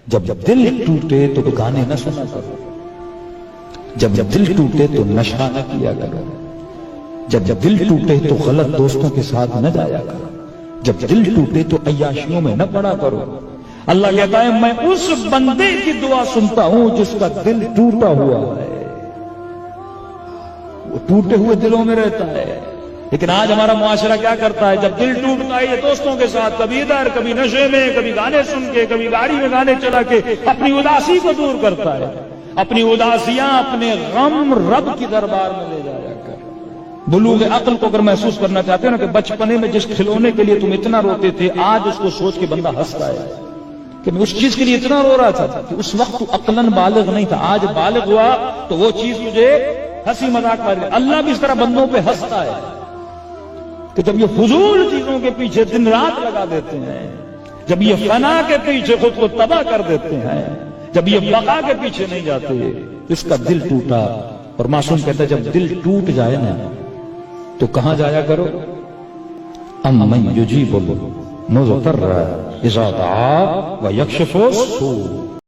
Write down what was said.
جب دل ٹوٹے تو گانے نہ سنا کرو، جب دل ٹوٹے تو نشہ نہ کیا کرو، جب دل ٹوٹے تو غلط دوستوں کے ساتھ نہ جایا کرو، جب دل ٹوٹے تو عیاشیوں میں نہ پڑا کرو۔ اللہ کہتا ہے میں اس بندے کی دعا سنتا ہوں جس کا دل ٹوٹا ہوا ہے، وہ ٹوٹے ہوئے دلوں میں رہتا ہے۔ لیکن آج ہمارا معاشرہ کیا کرتا ہے؟ جب دل ٹوٹتا ہے یہ دوستوں کے ساتھ، کبھی ادھر، کبھی نشے میں، کبھی گانے سن کے، کبھی گاڑی میں گانے چلا کے اپنی اداسی کو دور کرتا ہے۔ اپنی اداسیاں، اپنے غم رب کی دربار میں لے جایا کر۔ بلوغ عقل کو اگر محسوس کرنا چاہتے ہو نا کہ بچپنے میں جس کھلونے کے لیے تم اتنا روتے تھے، آج اس کو سوچ کے بندہ ہنستا ہے کہ میں اس چیز کے لیے اتنا رو رہا تھا کہ اس وقت تو عقلاً بالغ نہیں تھا، آج بالغ ہوا تو وہ چیز مجھے ہنسی مذاق والی۔ اللہ بھی اس طرح بندوں پہ ہنستا ہے کہ جب یہ فضول چیزوں کے پیچھے دن رات لگا دیتے ہیں، جب یہ فنا کے پیچھے خود کو تباہ کر دیتے ہیں، جب یہ بقا کے پیچھے نہیں جاتے، اس کا دل ٹوٹا۔ اور معصوم کہتا ہے جب دل ٹوٹ جائے نا تو کہاں جایا کرو؟ امن یجیب المضطر اذا دعا ویکشف السوء،